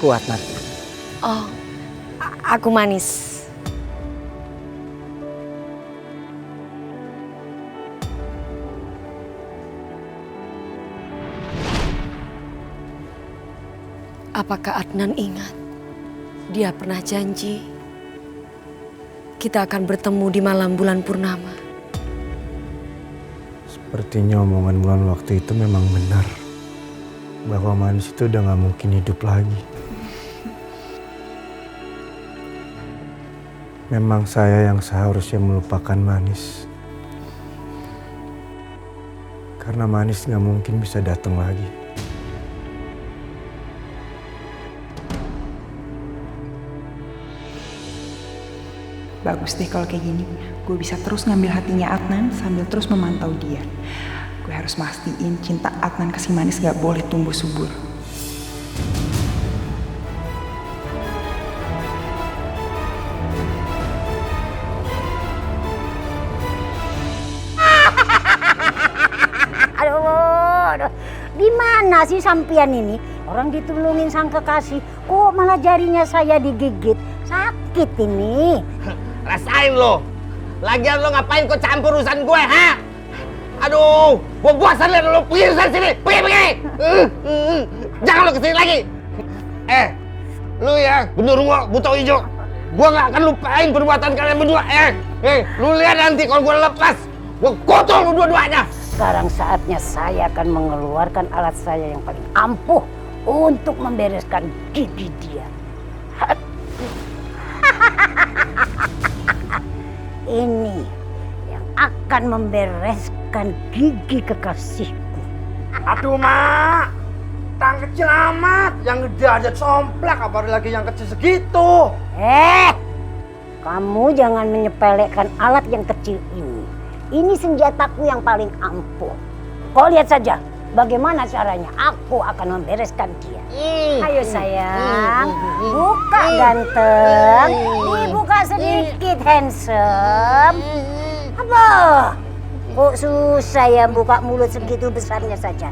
kekasihku, Adnan. Oh, aku manis. Apakah Adnan ingat? Dia pernah janji kita akan bertemu di malam bulan purnama. Sepertinya omongan bulan waktu itu memang benar. Bahwa Manis itu udah gak mungkin hidup lagi. Memang saya yang seharusnya melupakan Manis. Karena Manis gak mungkin bisa datang lagi. Bagus deh kalau kayak gini. Gue bisa terus ngambil hatinya Adnan sambil terus memantau dia. Gue harus mastiin cinta Adnan ke si Manis gak boleh tumbuh subur. Aduh, di mana sih sampian ini? Orang ditulungin sang kekasih, kok malah jarinya saya digigit? Sakit ini. Rasain lo. Lagian lo ngapain kok campur urusan gue, ha? Aduh, gue bosan liat lo. Pergi dari sini, pergi. Jangan lo kesini lagi. Lu ya, genderuwo buta hijau. Gue gak akan lupain perbuatan kalian berdua. Lu lihat nanti kalau gue lepas, gue kotor lu dua-duanya. Sekarang saatnya saya akan mengeluarkan alat saya yang paling ampuh untuk membereskan gigi dia. Ini yang akan membereskan gigi kekasihku. Aduh, Mak. Tang kecil amat. Yang gede aja somplak, apalagi yang kecil segitu. Kamu jangan menyepelekan alat yang kecil ini. Ini senjataku yang paling ampuh. Kau lihat saja bagaimana caranya aku akan membereskan dia. Ayo sayang, buka ganteng, dibuka sedikit handsome. Apa? Kok susah ya buka mulut segitu besarnya saja?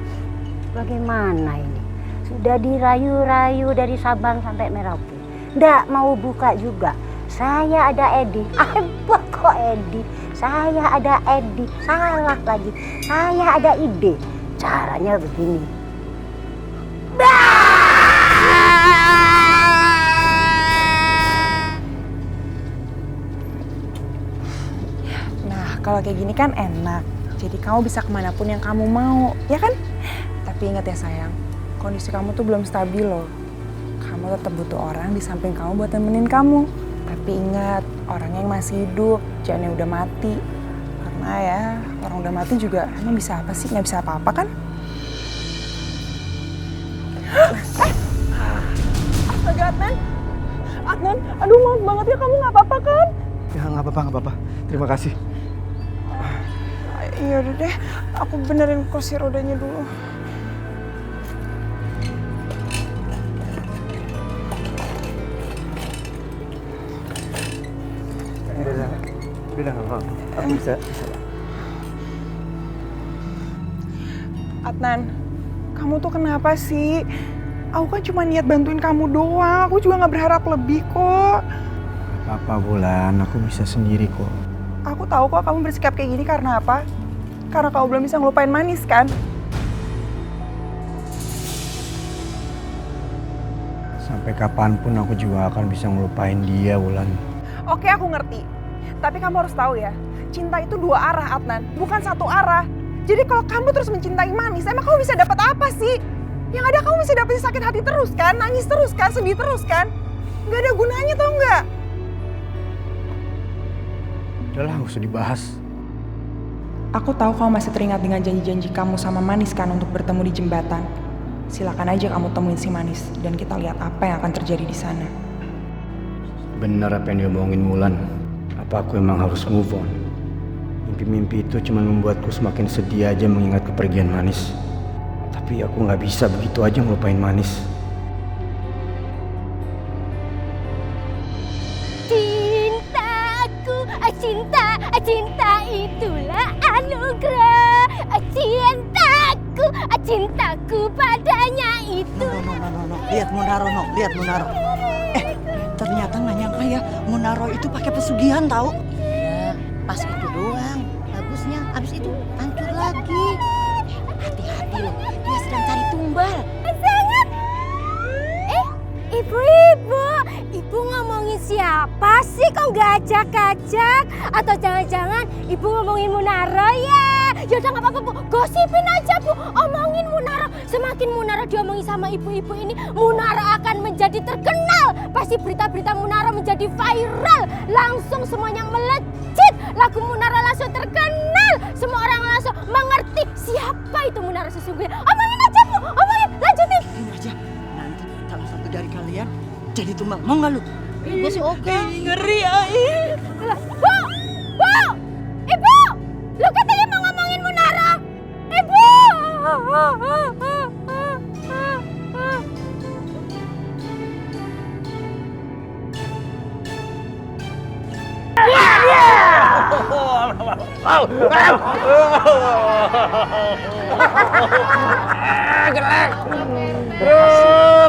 Bagaimana ini? Sudah dirayu-rayu dari Sabang sampai Merauke. Nggak mau buka juga. Saya ada Edi. Apa kok Edi? Saya ada Edi. Salah lagi. Saya ada ide. Caranya begini. Nah, kalau kayak gini kan enak. Jadi kamu bisa kemanapun yang kamu mau, ya kan? Tapi ingat ya sayang, kondisi kamu tuh belum stabil loh. Kamu tetap butuh orang di samping kamu buat nemenin kamu. Tapi ingat, orangnya yang masih hidup, jangan yang udah mati. Karena ya, orang udah mati juga emang bisa apa sih? Nggak bisa apa-apa kan? Astaga Adnan! Adnan, aduh maaf banget ya, kamu nggak apa-apa kan? Ya nggak apa-apa. Terima kasih. Iya udah deh, aku benerin kursi rodanya dulu. Udah nggak apa-apa. Aku bisa. Adnan, kamu tuh kenapa sih? Aku kan cuma niat bantuin kamu doang. Aku juga nggak berharap lebih kok. Apa Bulan, aku bisa sendiri kok. Aku tahu kok kamu bersikap kayak gini karena apa? Karena kamu belum bisa ngelupain Manis kan? Sampai kapanpun aku juga akan bisa ngelupain dia, Bulan. Oke, aku ngerti. Tapi kamu harus tahu ya, cinta itu dua arah, Adnan, bukan satu arah. Jadi kalau kamu terus mencintai Manis, emang kamu bisa dapat apa sih? Yang ada kamu bisa dapat sakit hati terus kan, nangis terus kan, sedih terus kan? Gak ada gunanya tau nggak? Udahlah, gak usah dibahas. Aku tahu kamu masih teringat dengan janji-janji kamu sama Manis kan untuk bertemu di jembatan. Silakan aja kamu temuin si Manis dan kita lihat apa yang akan terjadi di sana. Benar apa yang diomongin Mulan. Apa aku emang harus move on? Mimpi-mimpi itu cuma membuatku semakin sedih aja mengingat kepergian Manis. Tapi aku nggak bisa begitu aja ngelupain Manis. Cinta itulah anugerah. Cintaku cintaku, cintaku padanya itu. No. Lihat Munaro, lihat Munaro. Ternyata nggak nyangka ya, Munaro itu pakai pesugihan tahu. Iya, pas itu doang. Bagusnya, abis itu hancur lagi. Hati-hati loh, dia sedang cari tumbal. Sangat. Ibu ngomongin siapa sih? Kok nggak ajak-ajak? Atau jangan-jangan ibu ngomongin Munaro ya? Ya udah nggak apa-apa Bu, gosipin aja Bu, omongin Munaro. Semakin Munaro diomongin sama ibu-ibu ini, Munaro akan menjadi terkenal. Pasti berita-berita Munaro menjadi viral, langsung semuanya melejit. Lagu Munaro langsung terkenal, semua orang langsung mengerti siapa itu Munaro sesungguhnya. Omongin aja Bu, omongin, lanjutin. Ini aja, nanti salah satu dari kalian jadi tumbal. Mau nggak lu? Gue sih oke. Ngeri ai. Bu! Ibu! Lu katanya mau ngomongin Munaro! Ibu! Gelek.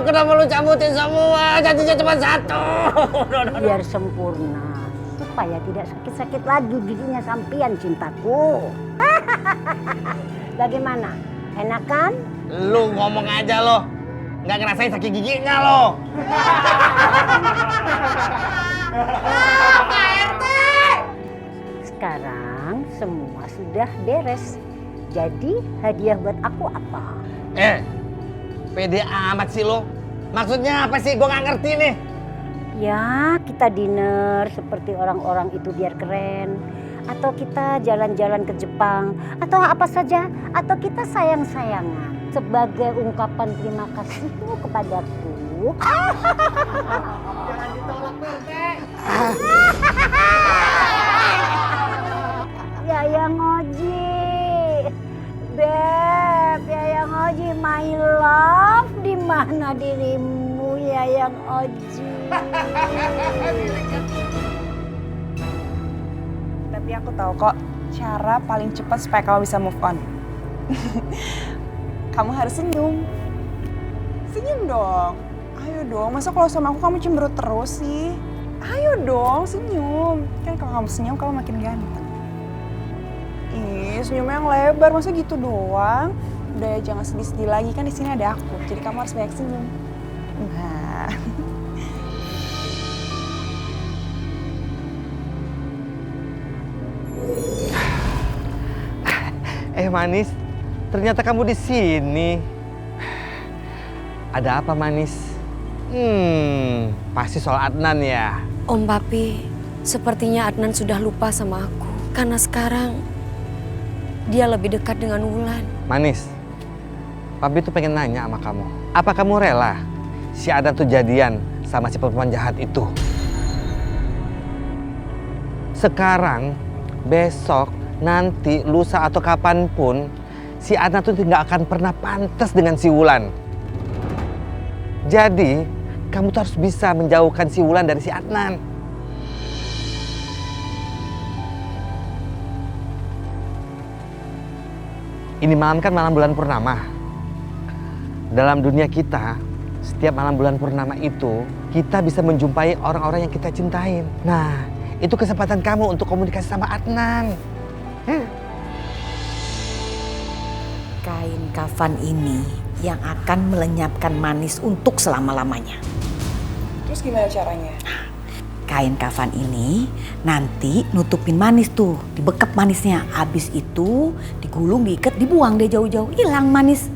Kenapa lu cabutin semua? Janjinya cuma satu. Biar sempurna, supaya tidak sakit-sakit lagi giginya sampean cintaku. Bagaimana? Enak kan? Lu ngomong aja lo. Nggak ngerasain sakit gigi nggak lo? Sekarang semua sudah beres. Jadi hadiah buat aku apa? Pede amat sih lo. Maksudnya apa sih? Gue nggak ngerti nih. Ya, kita dinner seperti orang-orang itu biar keren. Atau kita jalan-jalan ke Jepang. Atau apa saja. Atau kita sayang-sayangan. Sebagai ungkapan terima kasihmu kepadaku. Jangan ditolak PRT. Yayang Oji. Beb, Yayang Oji, my love. Di mana dirimu, Yayang Oji? Tapi aku tahu kok cara paling cepat supaya kamu bisa move on. Kamu harus senyum. Senyum dong. Ayo dong, masa kalau sama aku kamu cemberut terus sih? Ayo dong, senyum. Kan kalau kamu senyum kamu makin ganteng. Ih, senyumnya yang lebar, masa gitu doang? Udah jangan sedih-sedih lagi, kan di sini ada aku. Jadi kamu harus banyak senyum. Nah. Manis, ternyata kamu di sini. Ada apa Manis? Pasti soal Adnan ya. Om Papi, sepertinya Adnan sudah lupa sama aku. Karena sekarang dia lebih dekat dengan Wulan. Manis, Papi tuh pengen nanya sama kamu. Apa kamu rela si Adnan tuh jadian sama si perempuan jahat itu? Sekarang, besok, nanti, lusa atau kapanpun, si Adnan tuh nggak akan pernah pantas dengan si Wulan. Jadi, kamu tuh harus bisa menjauhkan si Wulan dari si Adnan. Ini malam kan malam bulan purnama. Dalam dunia kita, setiap malam bulan purnama itu, kita bisa menjumpai orang-orang yang kita cintain. Nah, itu kesempatan kamu untuk komunikasi sama Adnan. Kain kafan ini yang akan melenyapkan Manis untuk selama-lamanya. Terus gimana caranya? Kain kafan ini nanti nutupin Manis tuh, dibekap Manisnya. Abis itu digulung, diikat, dibuang deh jauh-jauh, hilang Manis.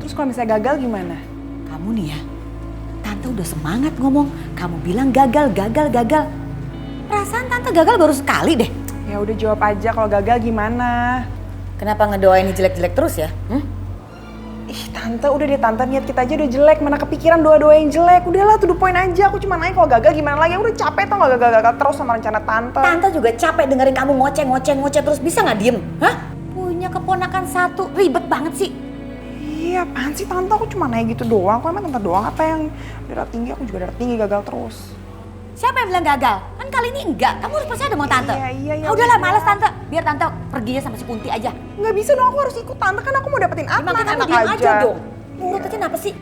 Terus kalau misalnya gagal gimana? Kamu nih ya, Tante udah semangat ngomong. Kamu bilang gagal. Perasaan Tante gagal baru sekali deh. Ya udah jawab aja kalau gagal gimana? Kenapa ngedoain jelek-jelek terus ya? Ih tante, udah deh tante, niat kita aja udah jelek. Mana kepikiran doa-doa yang jelek. Udahlah, to the point aja. Aku cuma nanya kalau gagal gimana lagi. Udah capek tau gak gagal-gagal terus sama rencana tante. Tante juga capek dengerin kamu ngoceh terus. Bisa gak diem? Hah? Punya keponakan satu, ribet banget sih. Iya, apaan sih tante? Aku cuma nanya gitu doang. Kok emang tante doang apa yang darah tinggi? Aku juga darah tinggi gagal terus. Siapa yang bilang gagal? Kan kali ini enggak. Kamu harus percaya sama tante. Iya. Ah, udahlah, males tante. Biar tante perginya sama si Kunti aja. Nggak bisa dong, aku harus ikut tante kan aku mau dapetin Emang Adnan. kamu diam aja dong. Ngikutin apa sih?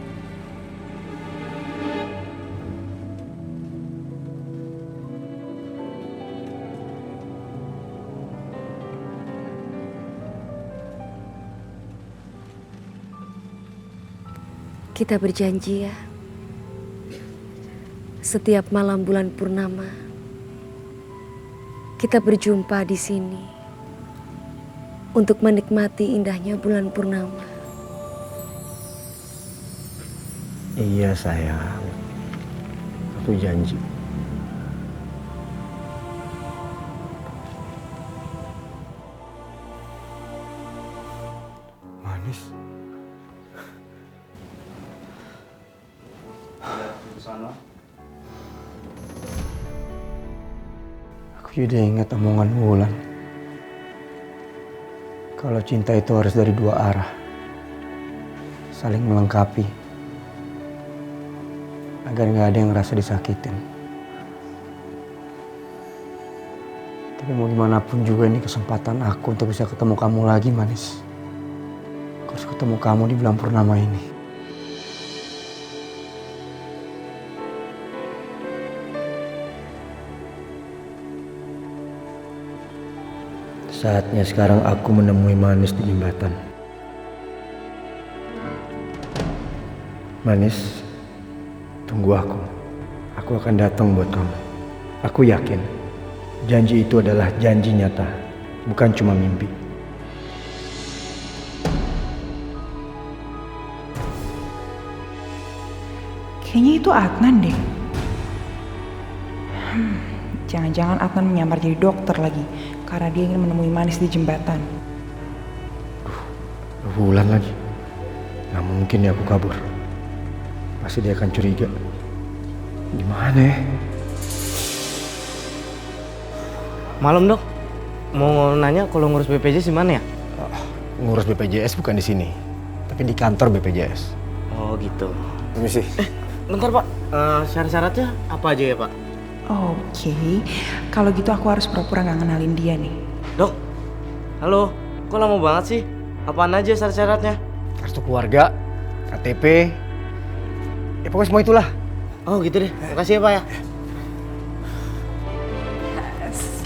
Kita berjanji ya, setiap malam bulan purnama, kita berjumpa di sini untuk menikmati indahnya bulan purnama. Iya sayang, aku janji. Manis. Aku jadi ingat omongan Wulan. Kalau cinta itu harus dari dua arah, saling melengkapi, agar nggak ada yang ngerasa disakitin. Tapi mau gimana pun juga ini kesempatan aku untuk bisa ketemu kamu lagi, Manis. Aku harus ketemu kamu di bulan purnama ini. Saatnya sekarang aku menemui Manis di jembatan. Manis, tunggu aku. Aku akan datang buat kamu. Aku yakin, janji itu adalah janji nyata, bukan cuma mimpi. Kayaknya itu Adnan deh. Jangan-jangan Adnan menyamar jadi dokter lagi karena dia ingin menemui Manis di jembatan. Wulan lagi. Gak mungkin ya aku kabur. Pasti dia akan curiga. Gimana ya? Malam dok, mau nanya kalau ngurus BPJS di mana ya? Ngurus BPJS bukan di sini, tapi di kantor BPJS. Oh gitu. Permisi. Bentar pak, syarat-syaratnya apa aja ya pak? Oke, kalau gitu aku harus pura-pura gak ngenalin dia nih. Dok, halo, kok lama banget sih? Apaan aja syarat-syaratnya? Kartu keluarga, KTP, ya pokoknya semua itulah. Oh gitu deh, makasih ya pak ya.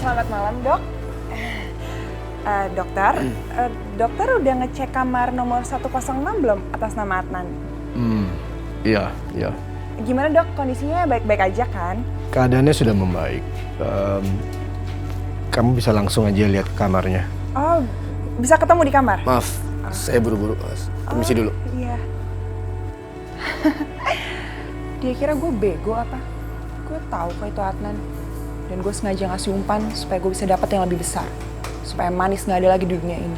Selamat malam dok. Dokter udah ngecek kamar nomor 106 belum atas nama Adnan? Iya. Gimana dok, kondisinya baik-baik aja kan? Keadaannya sudah membaik. Kamu bisa langsung aja lihat kamarnya. Oh, bisa ketemu di kamar? Maaf, saya buru-buru. Permisi dulu. Iya. Dia kira gue bego apa? Gue tahu kok itu Adnan. Dan gue sengaja ngasih umpan supaya gue bisa dapat yang lebih besar. Supaya Manis nggak ada lagi di dunia ini.